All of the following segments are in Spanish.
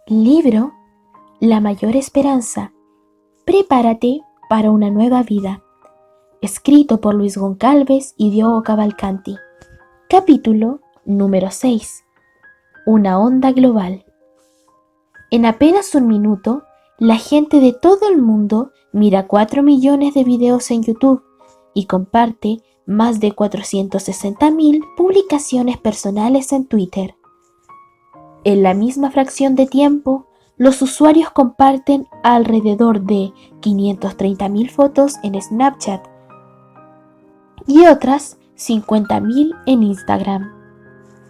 Libro La mayor esperanza. Prepárate para una nueva vida. Escrito por Luis Goncalves y Diogo Cavalcanti. Capítulo número 6. Una onda global. En apenas un minuto, la gente de todo el mundo mira 4 millones de videos en YouTube y comparte más de 460.000 publicaciones personales en Twitter. En la misma fracción de tiempo, los usuarios comparten alrededor de 530.000 fotos en Snapchat y otras 50.000 en Instagram.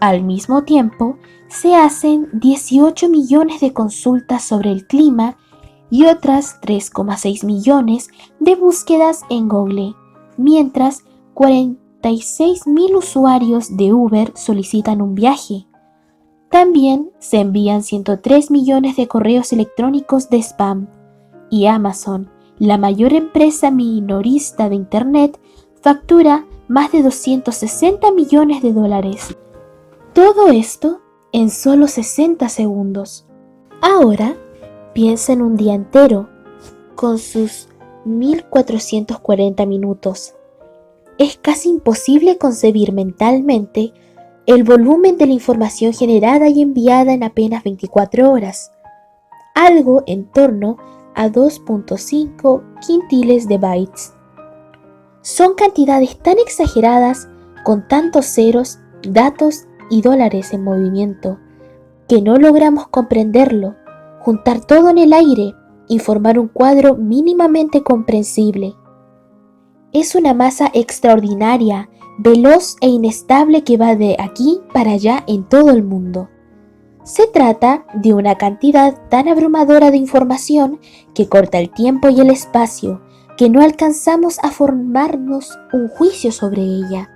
Al mismo tiempo, se hacen 18 millones de consultas sobre el clima y otras 3,6 millones de búsquedas en Google, mientras 46.000 usuarios de Uber solicitan un viaje. También se envían 103 millones de correos electrónicos de spam, y Amazon, la mayor empresa minorista de Internet, factura más de 260 millones de dólares. Todo esto en solo 60 segundos. Ahora, piensa en un día entero, con sus 1440 minutos. Es casi imposible concebir mentalmente el volumen de la información generada y enviada en apenas 24 horas, algo en torno a 2.5 quintiles de bytes. Son cantidades tan exageradas, con tantos ceros, datos y dólares en movimiento, que no logramos comprenderlo, juntar todo en el aire y formar un cuadro mínimamente comprensible. Es una masa extraordinaria, veloz e inestable que va de aquí para allá en todo el mundo. Se trata de una cantidad tan abrumadora de información que corta el tiempo y el espacio, que no alcanzamos a formarnos un juicio sobre ella.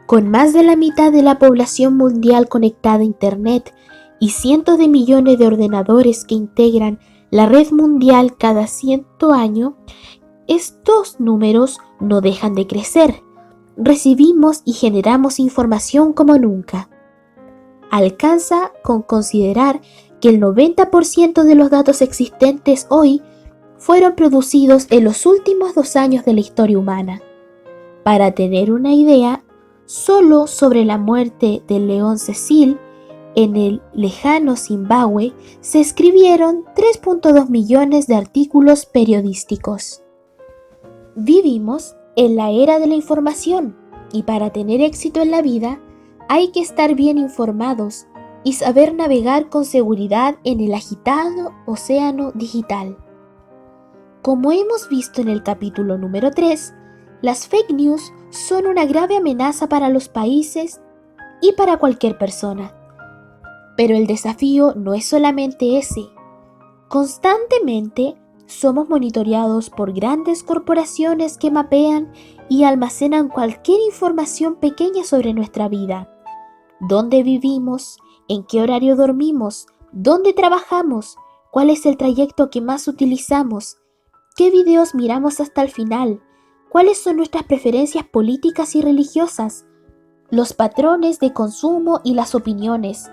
Con más de la mitad de la población mundial conectada a Internet y cientos de millones de ordenadores que integran la red mundial cada 100 años, estos números no dejan de crecer. Recibimos y generamos información como nunca. Alcanza con considerar que el 90% de los datos existentes hoy fueron producidos en los últimos 2 años de la historia humana. Para tener una idea, solo sobre la muerte del león Cecil en el lejano Zimbabue se escribieron 3.2 millones de artículos periodísticos. Vivimos en la era de la información y para tener éxito en la vida hay que estar bien informados y saber navegar con seguridad en el agitado océano digital. Como hemos visto en el capítulo número 3, las fake news son una grave amenaza para los países y para cualquier persona. Pero el desafío no es solamente ese. Constantemente somos monitoreados por grandes corporaciones que mapean y almacenan cualquier información pequeña sobre nuestra vida. ¿Dónde vivimos? ¿En qué horario dormimos? ¿Dónde trabajamos? ¿Cuál es el trayecto que más utilizamos? ¿Qué videos miramos hasta el final? ¿Cuáles son nuestras preferencias políticas y religiosas? Los patrones de consumo y las opiniones,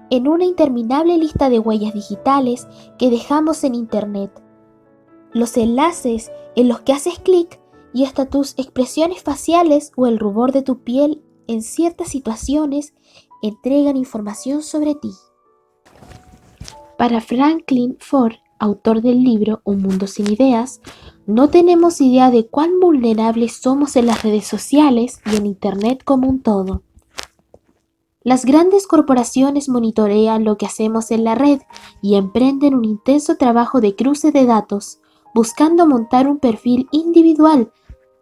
en una interminable lista de huellas digitales que dejamos en Internet. Los enlaces en los que haces clic y hasta tus expresiones faciales o el rubor de tu piel en ciertas situaciones entregan información sobre ti. Para Franklin Ford, autor del libro Un mundo sin ideas, no tenemos idea de cuán vulnerables somos en las redes sociales y en Internet como un todo. Las grandes corporaciones monitorean lo que hacemos en la red y emprenden un intenso trabajo de cruce de datos, buscando montar un perfil individual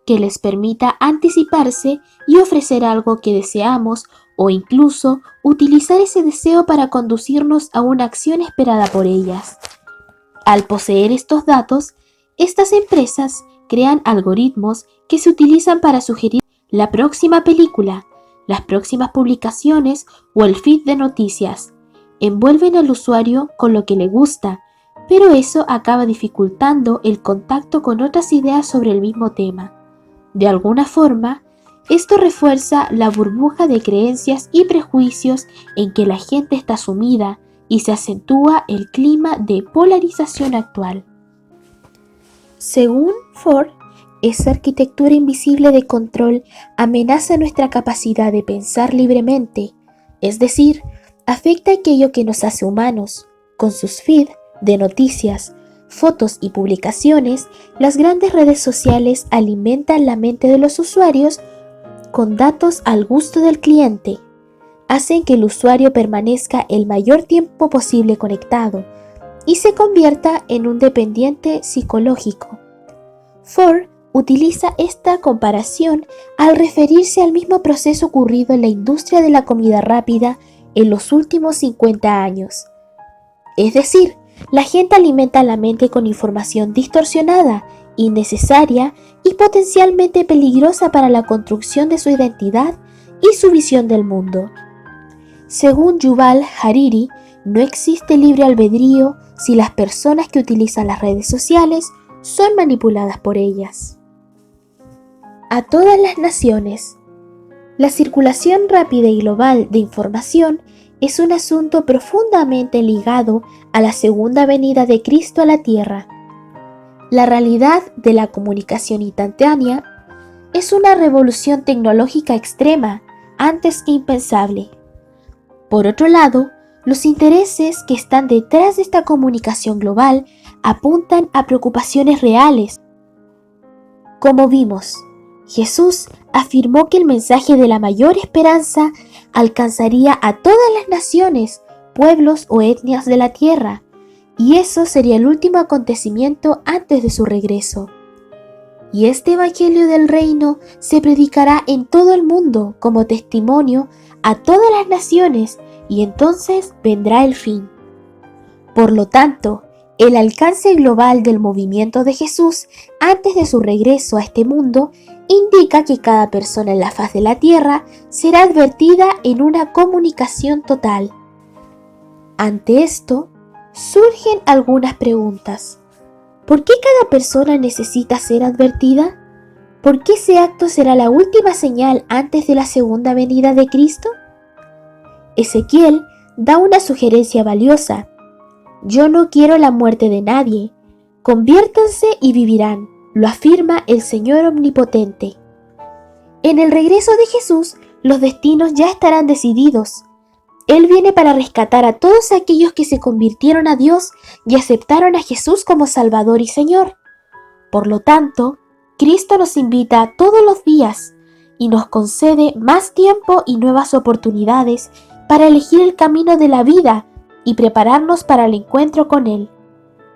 que les permita anticiparse y ofrecer algo que deseamos o incluso utilizar ese deseo para conducirnos a una acción esperada por ellas. Al poseer estos datos, estas empresas crean algoritmos que se utilizan para sugerir la próxima película, las próximas publicaciones o el feed de noticias. Envuelven al usuario con lo que le gusta, pero eso acaba dificultando el contacto con otras ideas sobre el mismo tema. De alguna forma, esto refuerza la burbuja de creencias y prejuicios en que la gente está sumida, y se acentúa el clima de polarización actual. Según Ford, esa arquitectura invisible de control amenaza nuestra capacidad de pensar libremente, es decir, afecta aquello que nos hace humanos. Con sus feeds de noticias, fotos y publicaciones, las grandes redes sociales alimentan la mente de los usuarios con datos al gusto del cliente. Hacen que el usuario permanezca el mayor tiempo posible conectado y se convierta en un dependiente psicológico. Ford utiliza esta comparación al referirse al mismo proceso ocurrido en la industria de la comida rápida en los últimos 50 años. Es decir, la gente alimenta la mente con información distorsionada, innecesaria y potencialmente peligrosa para la construcción de su identidad y su visión del mundo. Según Yuval Hariri, no existe libre albedrío si las personas que utilizan las redes sociales son manipuladas por ellas. A todas las naciones. La circulación rápida y global de información es un asunto profundamente ligado a la segunda venida de Cristo a la tierra. La realidad de la comunicación instantánea es una revolución tecnológica extrema, antes impensable. Por otro lado, los intereses que están detrás de esta comunicación global apuntan a preocupaciones reales. Como vimos, Jesús afirmó que el mensaje de la mayor esperanza alcanzaría a todas las naciones, pueblos o etnias de la tierra, y eso sería el último acontecimiento antes de su regreso. Y este Evangelio del Reino se predicará en todo el mundo como testimonio a todas las naciones, y entonces vendrá el fin. Por lo tanto, el alcance global del movimiento de Jesús antes de su regreso a este mundo indica que cada persona en la faz de la tierra será advertida en una comunicación total. Ante esto, surgen algunas preguntas. ¿Por qué cada persona necesita ser advertida? ¿Por qué ese acto será la última señal antes de la segunda venida de Cristo? Ezequiel da una sugerencia valiosa. Yo no quiero la muerte de nadie. Conviértanse y vivirán, lo afirma el Señor Omnipotente. En el regreso de Jesús, los destinos ya estarán decididos. Él viene para rescatar a todos aquellos que se convirtieron a Dios y aceptaron a Jesús como Salvador y Señor. Por lo tanto, Cristo nos invita todos los días y nos concede más tiempo y nuevas oportunidades para elegir el camino de la vida y prepararnos para el encuentro con Él.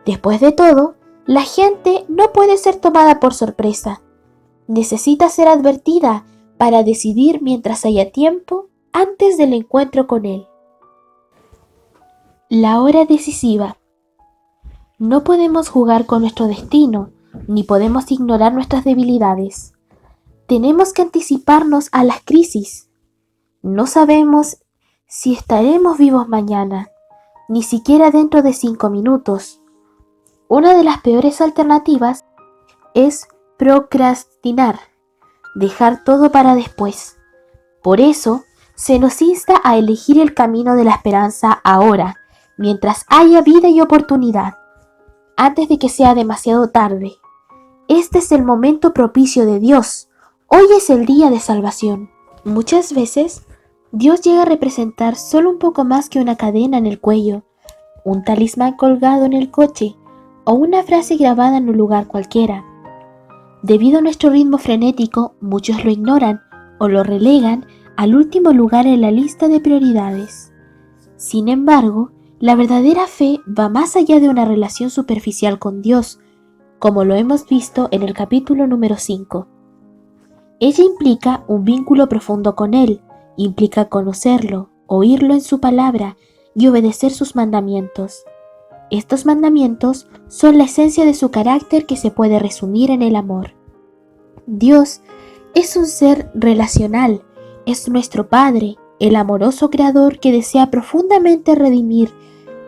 Después de todo, la gente no puede ser tomada por sorpresa. Necesita ser advertida para decidir mientras haya tiempo antes del encuentro con Él. La hora decisiva. No podemos jugar con nuestro destino, ni podemos ignorar nuestras debilidades. Tenemos que anticiparnos a las crisis. No sabemos si estaremos vivos mañana, ni siquiera dentro de 5 minutos. Una de las peores alternativas es procrastinar, dejar todo para después. Por eso, se nos insta a elegir el camino de la esperanza ahora, mientras haya vida y oportunidad, antes de que sea demasiado tarde. Este es el momento propicio de Dios. Hoy es el día de salvación. Muchas veces, Dios llega a representar solo un poco más que una cadena en el cuello, un talismán colgado en el coche o una frase grabada en un lugar cualquiera. Debido a nuestro ritmo frenético, muchos lo ignoran o lo relegan al último lugar en la lista de prioridades. Sin embargo, la verdadera fe va más allá de una relación superficial con Dios, como lo hemos visto en el capítulo número 5. Ella implica un vínculo profundo con Él, implica conocerlo, oírlo en su palabra y obedecer sus mandamientos. Estos mandamientos son la esencia de su carácter que se puede resumir en el amor. Dios es un ser relacional, es nuestro Padre, el amoroso Creador que desea profundamente redimir,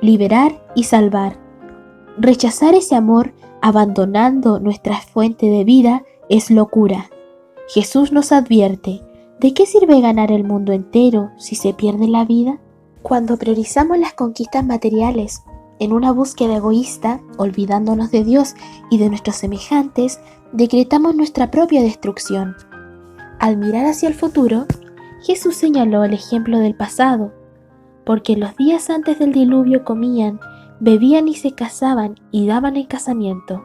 liberar y salvar. Rechazar ese amor, abandonando nuestra fuente de vida, es locura. Jesús nos advierte, ¿de qué sirve ganar el mundo entero si se pierde la vida? Cuando priorizamos las conquistas materiales en una búsqueda egoísta, olvidándonos de Dios y de nuestros semejantes, decretamos nuestra propia destrucción. Al mirar hacia el futuro, Jesús señaló el ejemplo del pasado, porque los días antes del diluvio comían, bebían y se casaban y daban en casamiento,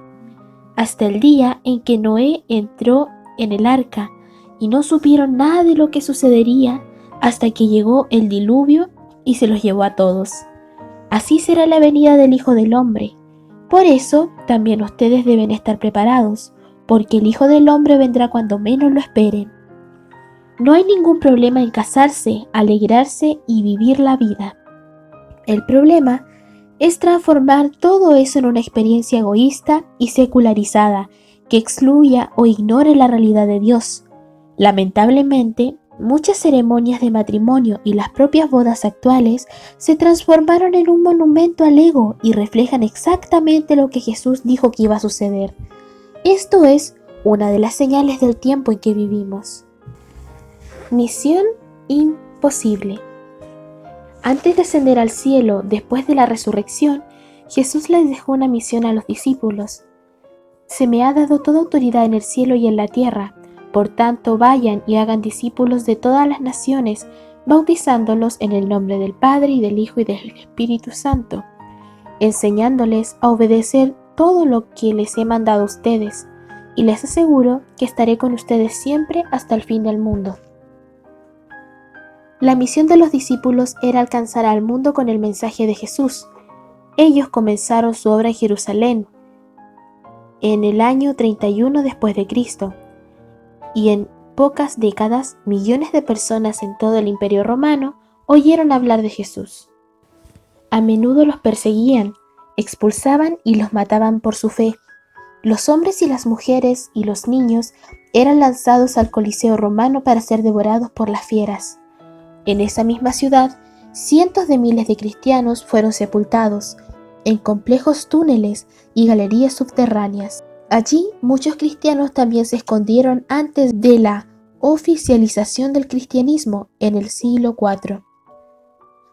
hasta el día en que Noé entró en el arca y no supieron nada de lo que sucedería hasta que llegó el diluvio y se los llevó a todos. Así será la venida del Hijo del Hombre. Por eso también ustedes deben estar preparados, porque el Hijo del Hombre vendrá cuando menos lo esperen. No hay ningún problema en casarse, alegrarse y vivir la vida. El problema es transformar todo eso en una experiencia egoísta y secularizada que excluya o ignore la realidad de Dios. Lamentablemente, muchas ceremonias de matrimonio y las propias bodas actuales se transformaron en un monumento al ego y reflejan exactamente lo que Jesús dijo que iba a suceder. Esto es una de las señales del tiempo en que vivimos. Misión imposible. Antes de ascender al cielo, después de la resurrección, Jesús les dejó una misión a los discípulos. Se me ha dado toda autoridad en el cielo y en la tierra. Por tanto, vayan y hagan discípulos de todas las naciones, bautizándolos en el nombre del Padre y del Hijo y del Espíritu Santo, enseñándoles a obedecer todo lo que les he mandado a ustedes, y les aseguro que estaré con ustedes siempre hasta el fin del mundo. La misión de los discípulos era alcanzar al mundo con el mensaje de Jesús. Ellos comenzaron su obra en Jerusalén en el año 31 después de Cristo, y en pocas décadas millones de personas en todo el Imperio Romano oyeron hablar de Jesús. A menudo los perseguían, expulsaban y los mataban por su fe. Los hombres y las mujeres y los niños eran lanzados al Coliseo romano para ser devorados por las fieras. En esa misma ciudad, cientos de miles de cristianos fueron sepultados en complejos túneles y galerías subterráneas. Allí, muchos cristianos también se escondieron antes de la oficialización del cristianismo en el siglo IV.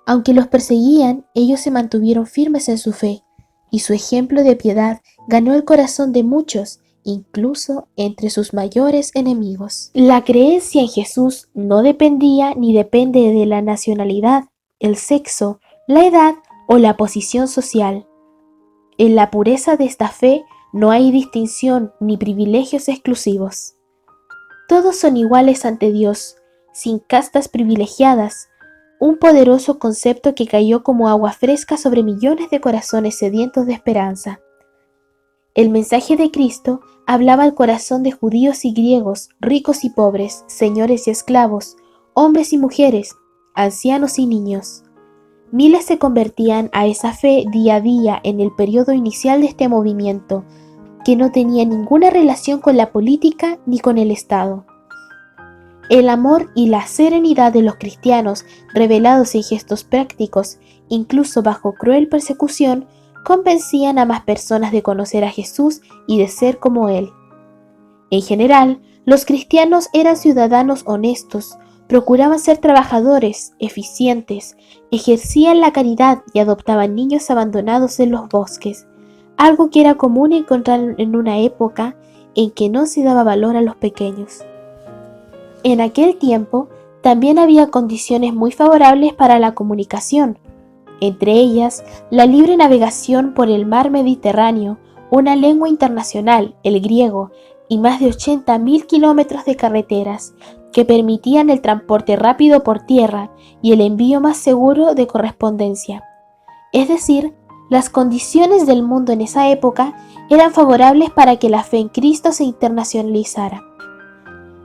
Aunque los perseguían, ellos se mantuvieron firmes en su fe, y su ejemplo de piedad ganó el corazón de muchos, incluso entre sus mayores enemigos. La creencia en Jesús no dependía ni depende de la nacionalidad, el sexo, la edad o la posición social. En la pureza de esta fe no hay distinción ni privilegios exclusivos. Todos son iguales ante Dios, sin castas privilegiadas, un poderoso concepto que cayó como agua fresca sobre millones de corazones sedientos de esperanza. El mensaje de Cristo hablaba al corazón de judíos y griegos, ricos y pobres, señores y esclavos, hombres y mujeres, ancianos y niños. Miles se convertían a esa fe día a día en el periodo inicial de este movimiento, que no tenía ninguna relación con la política ni con el Estado. El amor y la serenidad de los cristianos, revelados en gestos prácticos, incluso bajo cruel persecución, convencían a más personas de conocer a Jesús y de ser como Él. En general, los cristianos eran ciudadanos honestos, procuraban ser trabajadores, eficientes, ejercían la caridad y adoptaban niños abandonados en los bosques, algo que era común encontrar en una época en que no se daba valor a los pequeños. En aquel tiempo, también había condiciones muy favorables para la comunicación, entre ellas la libre navegación por el mar Mediterráneo, una lengua internacional, el griego, y más de 80.000 kilómetros de carreteras que permitían el transporte rápido por tierra y el envío más seguro de correspondencia. Es decir, las condiciones del mundo en esa época eran favorables para que la fe en Cristo se internacionalizara.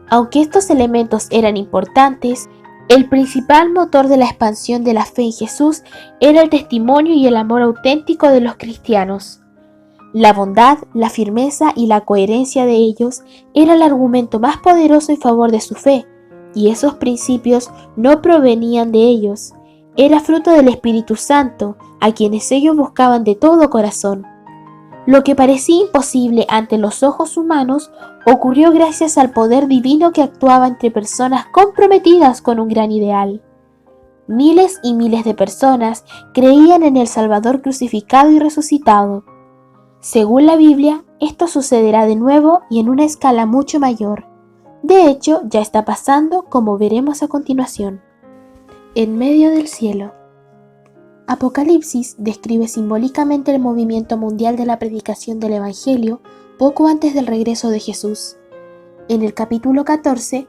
Aunque estos elementos eran importantes, el principal motor de la expansión de la fe en Jesús era el testimonio y el amor auténtico de los cristianos. La bondad, la firmeza y la coherencia de ellos era el argumento más poderoso en favor de su fe, y esos principios no provenían de ellos, era fruto del Espíritu Santo, a quienes ellos buscaban de todo corazón. Lo que parecía imposible ante los ojos humanos ocurrió gracias al poder divino que actuaba entre personas comprometidas con un gran ideal. Miles y miles de personas creían en el Salvador crucificado y resucitado. Según la Biblia, esto sucederá de nuevo y en una escala mucho mayor. De hecho, ya está pasando, como veremos a continuación. En medio del cielo. Apocalipsis describe simbólicamente el movimiento mundial de la predicación del Evangelio poco antes del regreso de Jesús. En el capítulo 14,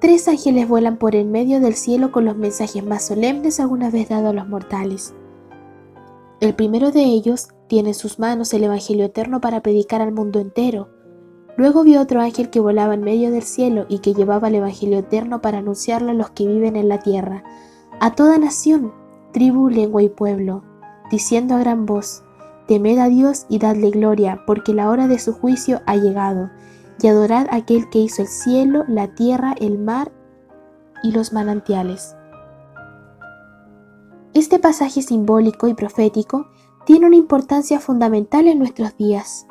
3 ángeles vuelan por el medio del cielo con los mensajes más solemnes alguna vez dados a los mortales. El primero de ellos tiene en sus manos el Evangelio eterno para predicar al mundo entero. Luego vio otro ángel que volaba en medio del cielo y que llevaba el Evangelio eterno para anunciarlo a los que viven en la tierra, a toda nación, tribu, lengua y pueblo, diciendo a gran voz: Temed a Dios y dadle gloria, porque la hora de su juicio ha llegado, y adorad a aquel que hizo el cielo, la tierra, el mar y los manantiales. Este pasaje simbólico y profético tiene una importancia fundamental en nuestros días.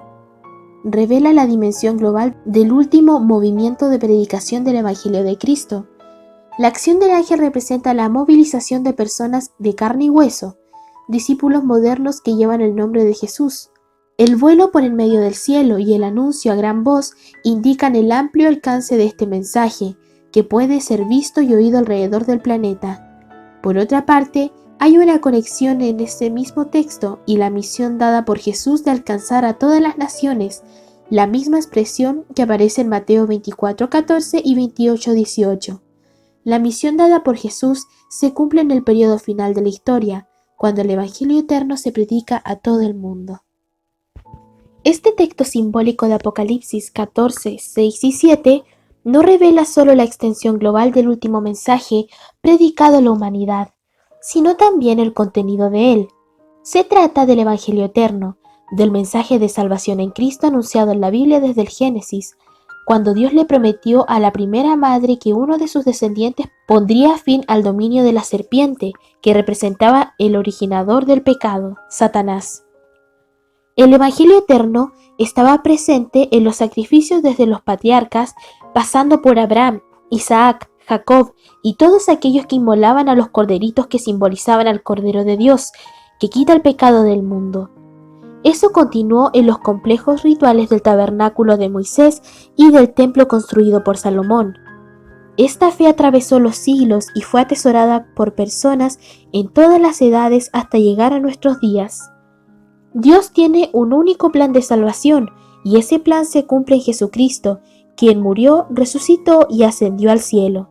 Revela la dimensión global del último movimiento de predicación del Evangelio de Cristo. La acción del ángel representa la movilización de personas de carne y hueso, discípulos modernos que llevan el nombre de Jesús. El vuelo por en medio del cielo y el anuncio a gran voz indican el amplio alcance de este mensaje, que puede ser visto y oído alrededor del planeta. Por otra parte, hay una conexión en este mismo texto y la misión dada por Jesús de alcanzar a todas las naciones, la misma expresión que aparece en Mateo 24:14 y 28:18. La misión dada por Jesús se cumple en el periodo final de la historia, cuando el Evangelio eterno se predica a todo el mundo. Este texto simbólico de Apocalipsis 14, 6 y 7 no revela solo la extensión global del último mensaje predicado a la humanidad, sino también el contenido de él. Se trata del Evangelio eterno, del mensaje de salvación en Cristo anunciado en la Biblia desde el Génesis, cuando Dios le prometió a la primera madre que uno de sus descendientes pondría fin al dominio de la serpiente, que representaba el originador del pecado, Satanás. El Evangelio eterno estaba presente en los sacrificios desde los patriarcas, pasando por Abraham, Isaac, Jacob y todos aquellos que inmolaban a los corderitos que simbolizaban al Cordero de Dios, que quita el pecado del mundo. Eso continuó en los complejos rituales del tabernáculo de Moisés y del templo construido por Salomón. Esta fe atravesó los siglos y fue atesorada por personas en todas las edades hasta llegar a nuestros días. Dios tiene un único plan de salvación y ese plan se cumple en Jesucristo, quien murió, resucitó y ascendió al cielo.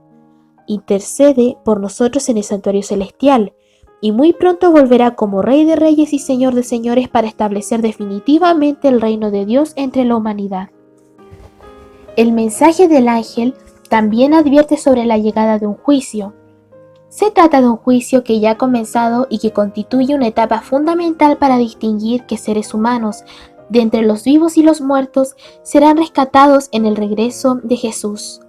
Intercede por nosotros en el santuario celestial, y muy pronto volverá como Rey de Reyes y Señor de Señores para establecer definitivamente el reino de Dios entre la humanidad. El mensaje del ángel también advierte sobre la llegada de un juicio. Se trata de un juicio que ya ha comenzado y que constituye una etapa fundamental para distinguir que seres humanos, de entre los vivos y los muertos, serán rescatados en el regreso de Jesús.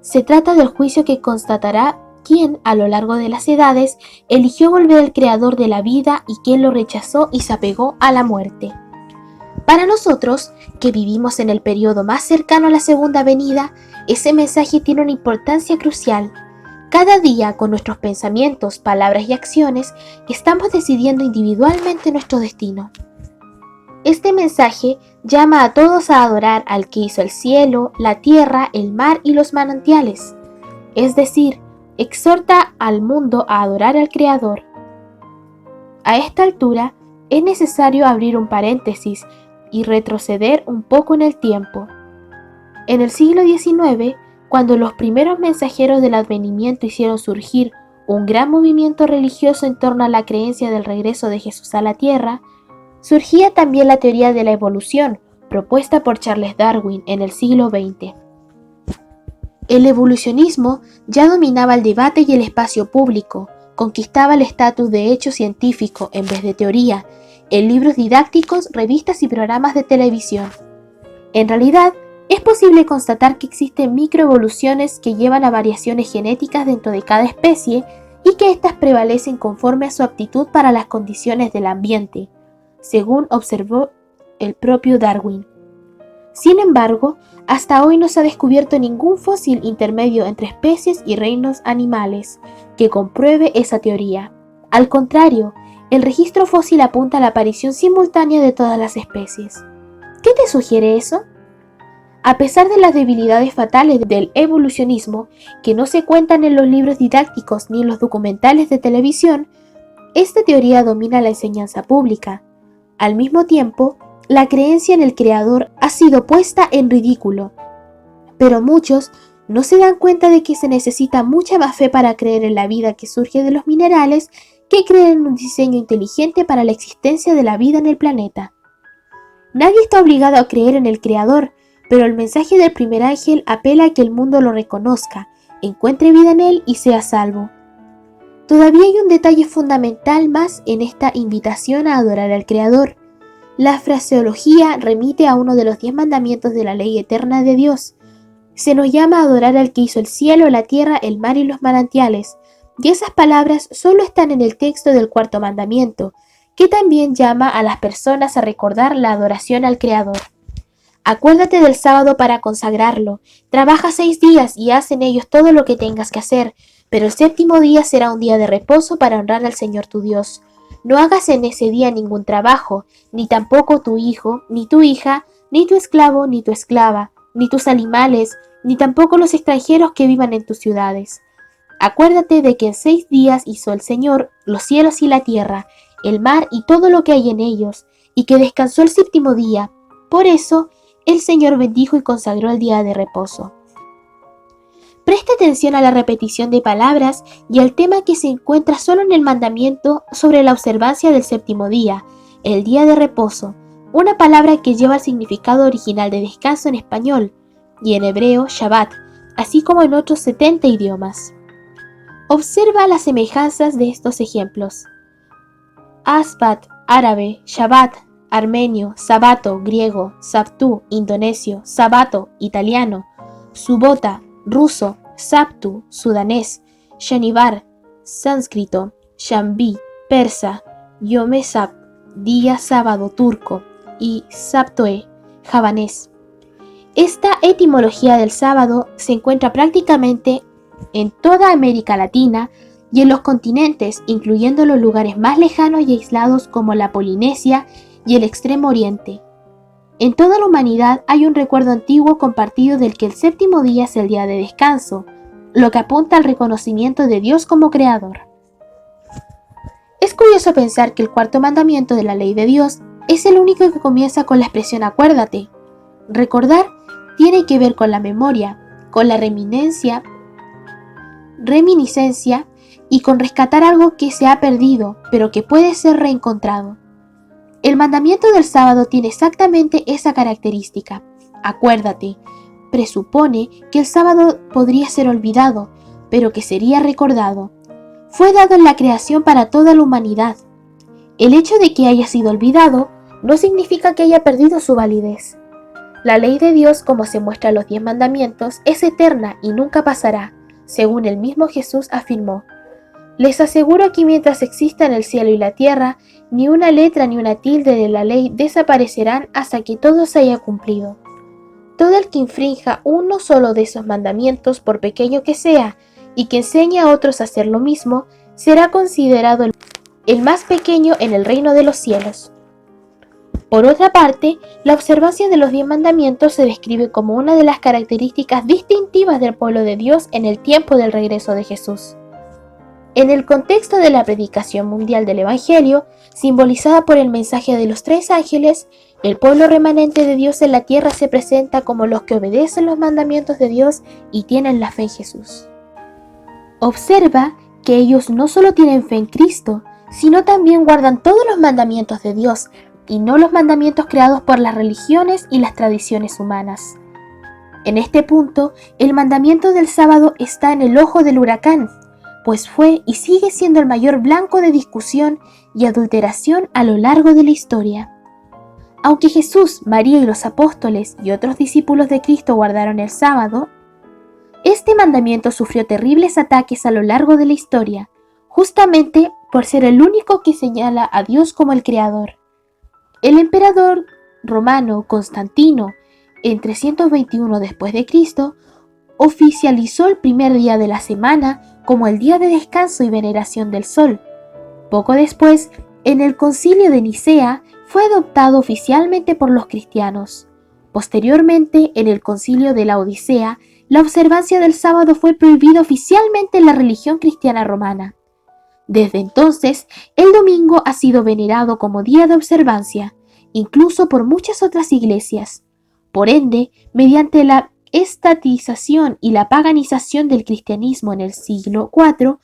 Se trata del juicio que constatará quién, a lo largo de las edades, eligió volver al Creador de la vida y quién lo rechazó y se apegó a la muerte. Para nosotros, que vivimos en el periodo más cercano a la segunda venida, ese mensaje tiene una importancia crucial. Cada día, con nuestros pensamientos, palabras y acciones, estamos decidiendo individualmente nuestro destino. Este mensaje llama a todos a adorar al que hizo el cielo, la tierra, el mar y los manantiales. Es decir, exhorta al mundo a adorar al Creador. A esta altura, es necesario abrir un paréntesis y retroceder un poco en el tiempo. En el siglo XIX, cuando los primeros mensajeros del advenimiento hicieron surgir un gran movimiento religioso en torno a la creencia del regreso de Jesús a la tierra, surgía también la teoría de la evolución, propuesta por Charles Darwin en el siglo XX. El evolucionismo ya dominaba el debate y el espacio público, conquistaba el estatus de hecho científico en vez de teoría, en libros didácticos, revistas y programas de televisión. En realidad, es posible constatar que existen microevoluciones que llevan a variaciones genéticas dentro de cada especie y que éstas prevalecen conforme a su aptitud para las condiciones del ambiente, según observó el propio Darwin. Sin embargo, hasta hoy no se ha descubierto ningún fósil intermedio entre especies y reinos animales que compruebe esa teoría. Al contrario, el registro fósil apunta a la aparición simultánea de todas las especies. ¿Qué te sugiere eso? A pesar de las debilidades fatales del evolucionismo, que no se cuentan en los libros didácticos ni en los documentales de televisión, esta teoría domina la enseñanza pública. Al mismo tiempo, la creencia en el creador ha sido puesta en ridículo, pero muchos no se dan cuenta de que se necesita mucha más fe para creer en la vida que surge de los minerales que creer en un diseño inteligente para la existencia de la vida en el planeta. Nadie está obligado a creer en el creador, pero el mensaje del primer ángel apela a que el mundo lo reconozca, encuentre vida en él y sea salvo. Todavía hay un detalle fundamental más en esta invitación a adorar al creador. La fraseología remite a uno de los 10 mandamientos de la ley eterna de Dios. Se nos llama a adorar al que hizo el cielo, la tierra, el mar y los manantiales, y esas palabras solo están en el texto del cuarto mandamiento, que también llama a las personas a recordar la adoración al Creador. Acuérdate del sábado para consagrarlo. Trabaja 6 días y haz en ellos todo lo que tengas que hacer, pero el séptimo día será un día de reposo para honrar al Señor tu Dios. No hagas en ese día ningún trabajo, ni tampoco tu hijo, ni tu hija, ni tu esclavo, ni tu esclava, ni tus animales, ni tampoco los extranjeros que vivan en tus ciudades. Acuérdate de que en 6 días hizo el Señor los cielos y la tierra, el mar y todo lo que hay en ellos, y que descansó el séptimo día. Por eso, el Señor bendijo y consagró el día de reposo. Presta atención a la repetición de palabras y al tema que se encuentra solo en el mandamiento sobre la observancia del séptimo día, el día de reposo, una palabra que lleva el significado original de descanso en español y en hebreo Shabbat, así como en otros 70 idiomas. Observa las semejanzas de estos ejemplos. Asbat, árabe, Shabbat, armenio, sabato, griego, sabtú, indonesio, sabato, italiano, subota, ruso, saptu, sudanés, shanivar, sánscrito, shambí, persa, yomesab, día sábado turco y saptoe, javanés. Esta etimología del sábado se encuentra prácticamente en toda América Latina y en los continentes, incluyendo los lugares más lejanos y aislados como la Polinesia y el Extremo Oriente. En toda la humanidad hay un recuerdo antiguo compartido del que el séptimo día es el día de descanso, lo que apunta al reconocimiento de Dios como creador. Es curioso pensar que el cuarto mandamiento de la ley de Dios es el único que comienza con la expresión acuérdate. Recordar tiene que ver con la memoria, con la reminiscencia y con rescatar algo que se ha perdido, pero que puede ser reencontrado. El mandamiento del sábado tiene exactamente esa característica. Acuérdate, presupone que el sábado podría ser olvidado, pero que sería recordado. Fue dado en la creación para toda la humanidad. El hecho de que haya sido olvidado no significa que haya perdido su validez. La ley de Dios, como se muestra en los 10 mandamientos, es eterna y nunca pasará, según el mismo Jesús afirmó. Les aseguro que mientras existan el cielo y la tierra, ni una letra ni una tilde de la ley desaparecerán hasta que todo se haya cumplido. Todo el que infrinja uno solo de esos mandamientos, por pequeño que sea, y que enseñe a otros a hacer lo mismo, será considerado el más pequeño en el reino de los cielos. Por otra parte, la observancia de los 10 mandamientos se describe como una de las características distintivas del pueblo de Dios en el tiempo del regreso de Jesús. En el contexto de la predicación mundial del Evangelio, simbolizada por el mensaje de los 3 ángeles, el pueblo remanente de Dios en la tierra se presenta como los que obedecen los mandamientos de Dios y tienen la fe en Jesús. Observa que ellos no solo tienen fe en Cristo, sino también guardan todos los mandamientos de Dios, y no los mandamientos creados por las religiones y las tradiciones humanas. En este punto, el mandamiento del sábado está en el ojo del huracán, pues fue y sigue siendo el mayor blanco de discusión y adulteración a lo largo de la historia. Aunque Jesús, María y los apóstoles y otros discípulos de Cristo guardaron el sábado, este mandamiento sufrió terribles ataques a lo largo de la historia, justamente por ser el único que señala a Dios como el Creador. El emperador romano Constantino, en 321 después de Cristo, oficializó el primer día de la semana como el día de descanso y veneración del sol. Poco después, en el Concilio de Nicea, fue adoptado oficialmente por los cristianos. Posteriormente, en el Concilio de la Odisea, la observancia del sábado fue prohibida oficialmente en la religión cristiana romana. Desde entonces, el domingo ha sido venerado como día de observancia, incluso por muchas otras iglesias. Por ende, mediante la estatización y la paganización del cristianismo en el siglo IV,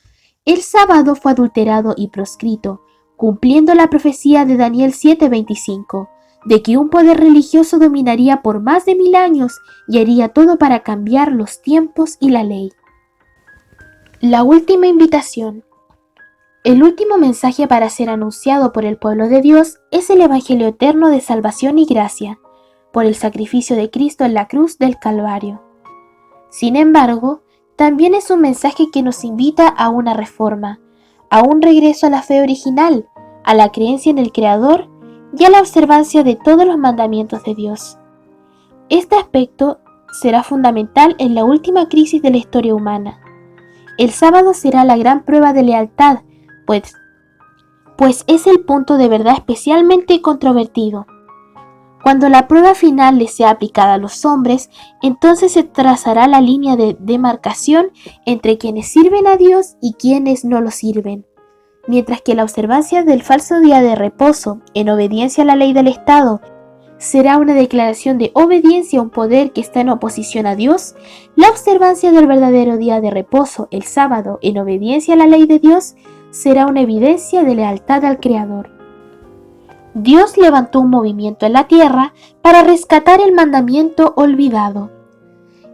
el sábado fue adulterado y proscrito, cumpliendo la profecía de Daniel 7:25, de que un poder religioso dominaría por más de 1000 años y haría todo para cambiar los tiempos y la ley. La última invitación. El último mensaje para ser anunciado por el pueblo de Dios es el Evangelio eterno de salvación y gracia, por el sacrificio de Cristo en la cruz del Calvario. Sin embargo, también es un mensaje que nos invita a una reforma, a un regreso a la fe original, a la creencia en el Creador y a la observancia de todos los mandamientos de Dios. Este aspecto será fundamental en la última crisis de la historia humana. El sábado será la gran prueba de lealtad, pues es el punto de verdad especialmente controvertido. Cuando la prueba final le sea aplicada a los hombres, entonces se trazará la línea de demarcación entre quienes sirven a Dios y quienes no lo sirven. Mientras que la observancia del falso día de reposo, en obediencia a la ley del Estado, será una declaración de obediencia a un poder que está en oposición a Dios, la observancia del verdadero día de reposo, el sábado, en obediencia a la ley de Dios, será una evidencia de lealtad al Creador. Dios levantó un movimiento en la tierra para rescatar el mandamiento olvidado.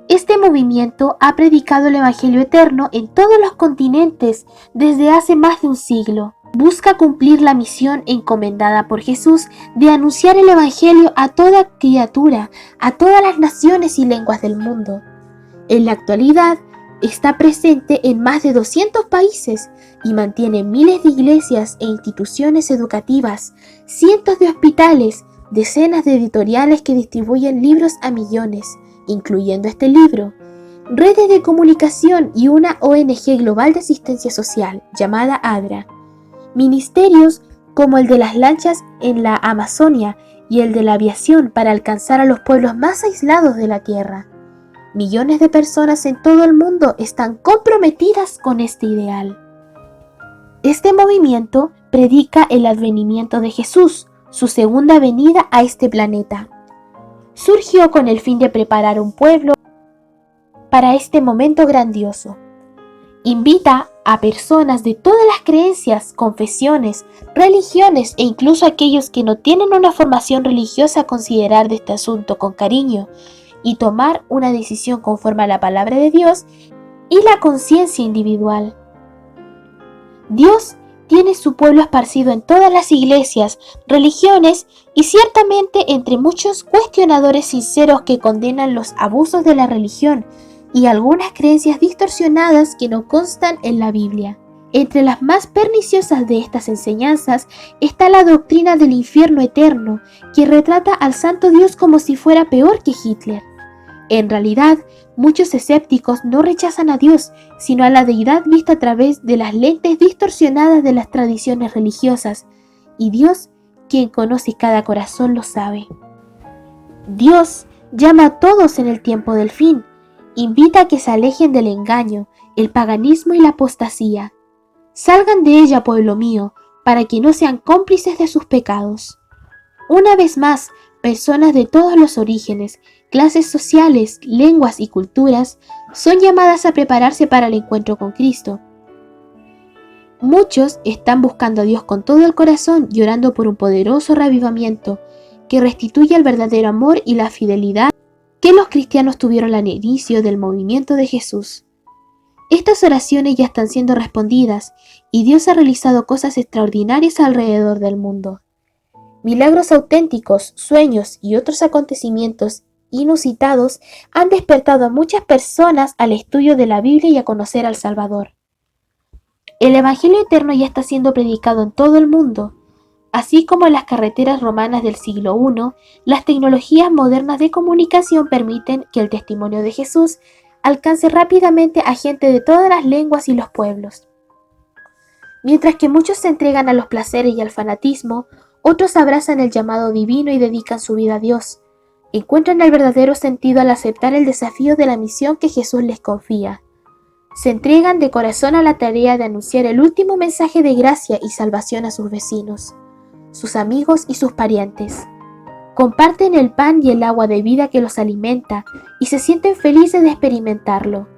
Este movimiento ha predicado el Evangelio eterno en todos los continentes desde hace más de un siglo. Busca cumplir la misión encomendada por Jesús de anunciar el Evangelio a toda criatura, a todas las naciones y lenguas del mundo. En la actualidad, está presente en más de 200 países y mantiene miles de iglesias e instituciones educativas, cientos de hospitales, decenas de editoriales que distribuyen libros a millones, incluyendo este libro, redes de comunicación y una ONG global de asistencia social llamada ADRA, ministerios como el de las lanchas en la Amazonia y el de la aviación para alcanzar a los pueblos más aislados de la Tierra. Millones de personas en todo el mundo están comprometidas con este ideal. Este movimiento predica el advenimiento de Jesús, su segunda venida a este planeta. Surgió con el fin de preparar un pueblo para este momento grandioso. Invita a personas de todas las creencias, confesiones, religiones e incluso aquellos que no tienen una formación religiosa a considerar de este asunto con cariño y tomar una decisión conforme a la palabra de Dios y la conciencia individual. Dios tiene su pueblo esparcido en todas las iglesias, religiones y ciertamente entre muchos cuestionadores sinceros que condenan los abusos de la religión y algunas creencias distorsionadas que no constan en la Biblia. Entre las más perniciosas de estas enseñanzas está la doctrina del infierno eterno, que retrata al santo Dios como si fuera peor que Hitler. En realidad, muchos escépticos no rechazan a Dios, sino a la deidad vista a través de las lentes distorsionadas de las tradiciones religiosas, y Dios, quien conoce cada corazón, lo sabe. Dios llama a todos en el tiempo del fin, invita a que se alejen del engaño, el paganismo y la apostasía. Salgan de ella, pueblo mío, para que no sean cómplices de sus pecados. Una vez más, personas de todos los orígenes, clases sociales, lenguas y culturas son llamadas a prepararse para el encuentro con Cristo. Muchos están buscando a Dios con todo el corazón y orando por un poderoso reavivamiento que restituya el verdadero amor y la fidelidad que los cristianos tuvieron al inicio del movimiento de Jesús. Estas oraciones ya están siendo respondidas y Dios ha realizado cosas extraordinarias alrededor del mundo. Milagros auténticos, sueños y otros acontecimientos inusitados han despertado a muchas personas al estudio de la Biblia y a conocer al Salvador. El Evangelio eterno ya está siendo predicado en todo el mundo. Así como en las carreteras romanas del siglo I, las tecnologías modernas de comunicación permiten que el testimonio de Jesús alcance rápidamente a gente de todas las lenguas y los pueblos. Mientras que muchos se entregan a los placeres y al fanatismo, otros abrazan el llamado divino y dedican su vida a Dios. Encuentran el verdadero sentido al aceptar el desafío de la misión que Jesús les confía. Se entregan de corazón a la tarea de anunciar el último mensaje de gracia y salvación a sus vecinos, sus amigos y sus parientes. Comparten el pan y el agua de vida que los alimenta y se sienten felices de experimentarlo.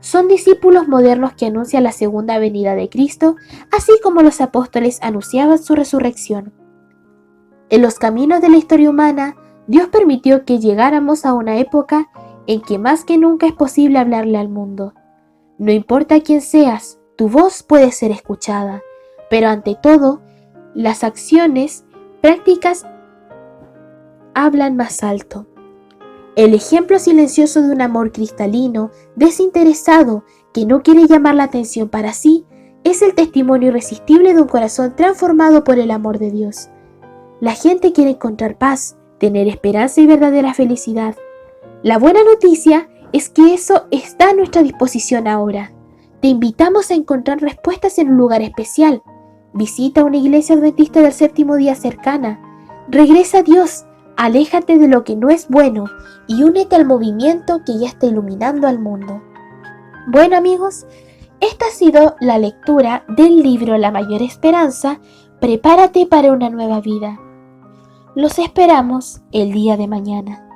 Son discípulos modernos que anuncian la segunda venida de Cristo, así como los apóstoles anunciaban su resurrección. En los caminos de la historia humana, Dios permitió que llegáramos a una época en que más que nunca es posible hablarle al mundo. No importa quién seas, tu voz puede ser escuchada, pero ante todo, las acciones prácticas hablan más alto. El ejemplo silencioso de un amor cristalino, desinteresado, que no quiere llamar la atención para sí, es el testimonio irresistible de un corazón transformado por el amor de Dios. La gente quiere encontrar paz, tener esperanza y verdadera felicidad. La buena noticia es que eso está a nuestra disposición ahora. Te invitamos a encontrar respuestas en un lugar especial. Visita una iglesia adventista del séptimo día cercana. Regresa a Dios. Aléjate de lo que no es bueno y únete al movimiento que ya está iluminando al mundo. Bueno amigos, esta ha sido la lectura del libro La Mayor Esperanza, Prepárate para una nueva vida. Los esperamos el día de mañana.